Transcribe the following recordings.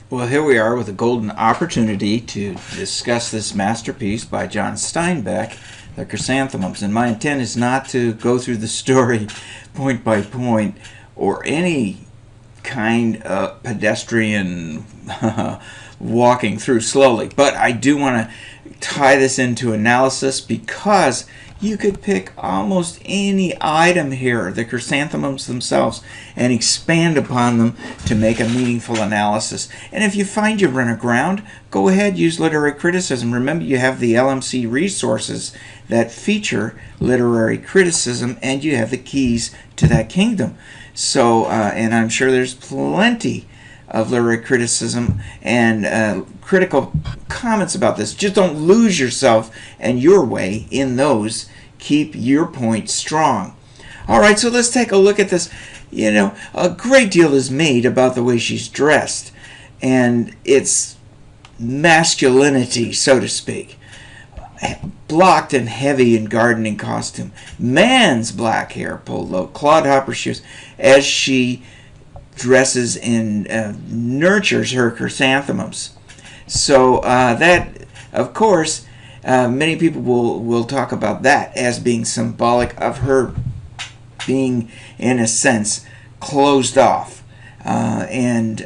Well, here we are with a golden opportunity to discuss this masterpiece by John Steinbeck, The Chrysanthemums. And my intent is not to go through the story point by point or any kind of pedestrian walking through slowly. But I do want to tie this into analysis because you could pick almost any item here, the chrysanthemums themselves, and expand upon them to make a meaningful analysis. And if you find you run aground, go ahead, use literary criticism. Remember, you have the LMC resources that feature literary criticism, and you have the keys to that kingdom. So, and I'm sure there's plenty of literary criticism and critical comments about this. Just don't lose yourself and your way in those. Keep your point strong. All right, so let's take a look at this. You know, a great deal is made about the way she's dressed and its masculinity, so to speak. Blocked and heavy in gardening costume. Man's black hair pulled low, clodhopper shoes, as she dresses and nurtures her chrysanthemums. So that, of course, many people will talk about that as being symbolic of her being, in a sense, closed off and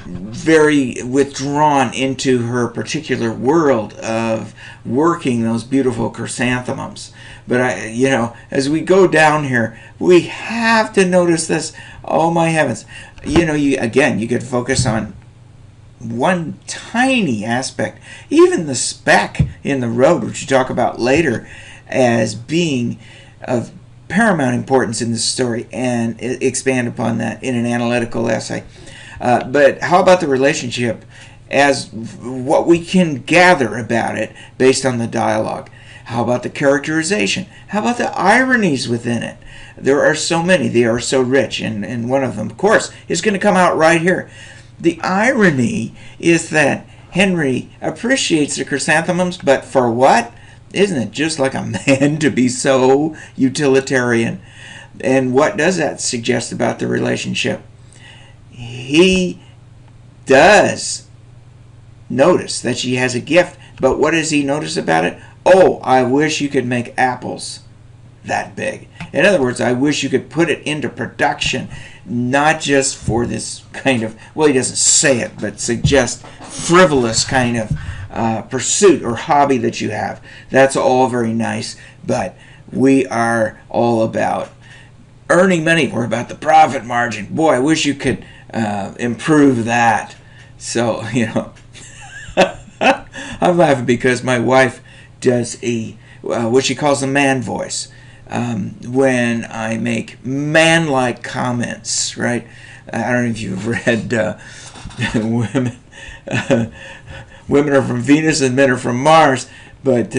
very withdrawn into her particular world of working those beautiful chrysanthemums. But as we go down here, we have to notice this. Oh my heavens! You could focus on one tiny aspect, even the speck in the road, which you talk about later as being of paramount importance in the story, and expand upon that in an analytical essay. But how about the relationship as what we can gather about it based on the dialogue? How about the characterization? How about the ironies within it? There are so many. They are so rich. And one of them, of course, is going to come out right here. The irony is that Henry appreciates the chrysanthemums, but for what? Isn't it just like a man to be so utilitarian? And what does that suggest about the relationship? He does notice that she has a gift, but what does he notice about it? Oh, I wish you could make apples that big. In other words, I wish you could put it into production, not just for this kind of, well, he doesn't say it, but suggest frivolous kind of pursuit or hobby that you have. That's all very nice, but we are all about earning money. We're about the profit margin. Boy, I wish you could improve that. So, I'm laughing because my wife does what she calls a man voice when I make man-like comments, right? I don't know if you've read women are from Venus and men are from Mars, but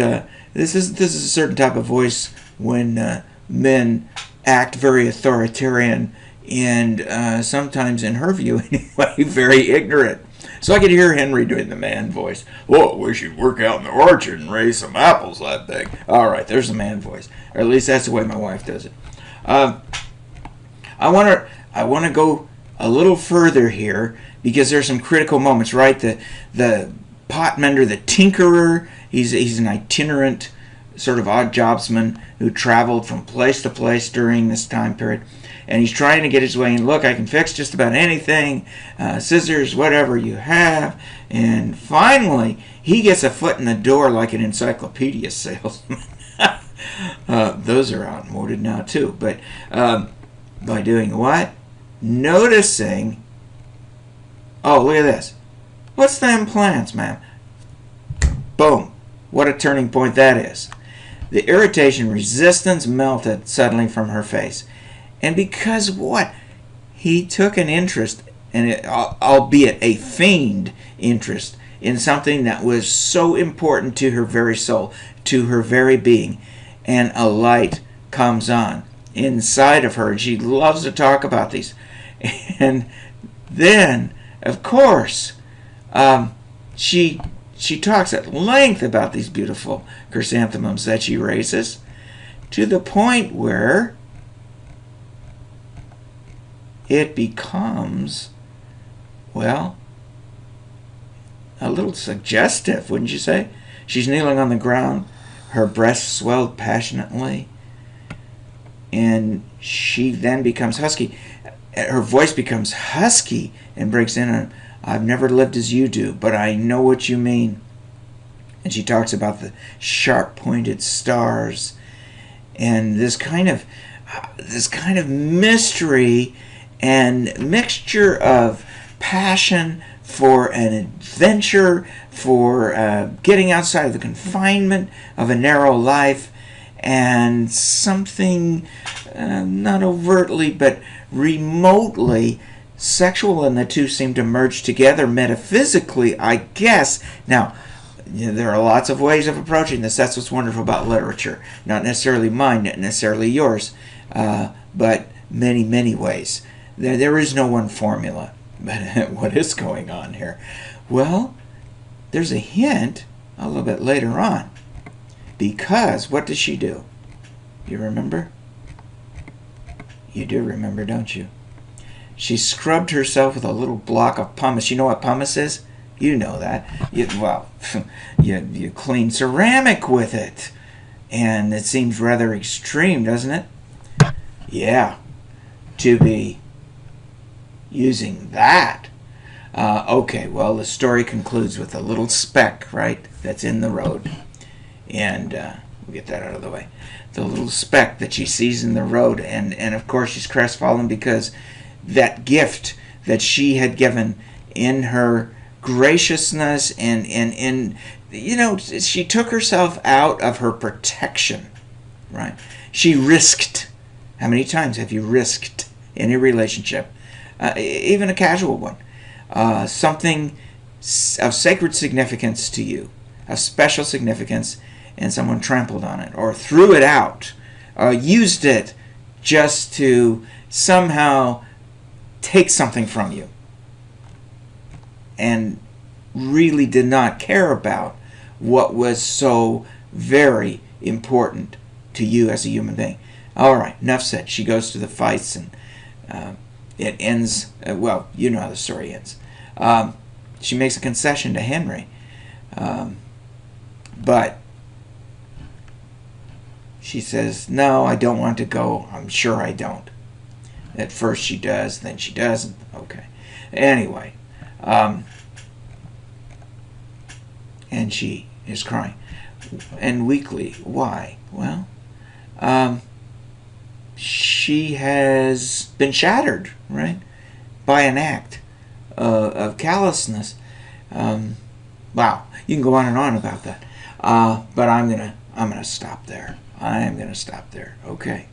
this is a certain type of voice when men act very authoritarian and sometimes, in her view anyway, very ignorant. So I could hear Henry doing the man voice. Well, I wish you'd work out in the orchard and raise some apples that big. All right, there's the man voice. Or at least that's the way my wife does it. I want to go a little further here because there's some critical moments, right? The pot mender, the tinkerer, he's an itinerant sort of odd jobsman who traveled from place to place during this time period. And he's trying to get his way in. Look, I can fix just about anything, scissors, whatever you have. And finally, he gets a foot in the door like an encyclopedia salesman. Those are outmoded now, too. But by doing what? Noticing, oh, look at this. What's them plants, ma'am? Boom. What a turning point that is. The irritation, resistance melted suddenly from her face. And because what? He took an interest, and albeit a feigned interest, in something that was so important to her very soul, to her very being. And a light comes on inside of her, and she loves to talk about these. And then, of course, she talks at length about these beautiful chrysanthemums that she raises, to the point where it becomes, well, a little suggestive, wouldn't you say? She's kneeling on the ground. Her breasts swelled passionately. And she then becomes husky. Her voice becomes husky and breaks in on, I've never lived as you do, but I know what you mean. And she talks about the sharp-pointed stars and this kind of mystery and mixture of passion for an adventure, for getting outside of the confinement of a narrow life, and something not overtly but remotely sexual, and the two seem to merge together metaphysically, I guess. Now, there are lots of ways of approaching this. That's what's wonderful about literature. Not necessarily mine, not necessarily yours, but many, many ways. There is no one formula. But what is going on here? Well, there's a hint a little bit later on. Because what does she do? You remember? You do remember, don't you? She scrubbed herself with a little block of pumice. You know what pumice is? You know that. You clean ceramic with it. And it seems rather extreme, doesn't it? Yeah. To be using that. Okay, well, the story concludes with a little speck, right, that's in the road. And we'll get that out of the way. The little speck that she sees in the road. And of course, she's crestfallen because that gift that she had given in her graciousness and she took herself out of her protection, right? She risked. How many times have you risked in a relationship, even a casual one, something of sacred significance to you, of special significance, and someone trampled on it or threw it out, used it just to somehow take something from you, and really did not care about what was so very important to you as a human being. All right, enough said. She goes to the fights, and it ends, well, you know how the story ends. She makes a concession to Henry, but she says, no, I don't want to go. I'm sure I don't. At first she does, then she doesn't. Okay. Anyway, and she is crying. And weakly. Why? Well, she has been shattered, right, by an act of callousness. Wow, you can go on and on about that, but I'm gonna stop there. I am gonna stop there. Okay.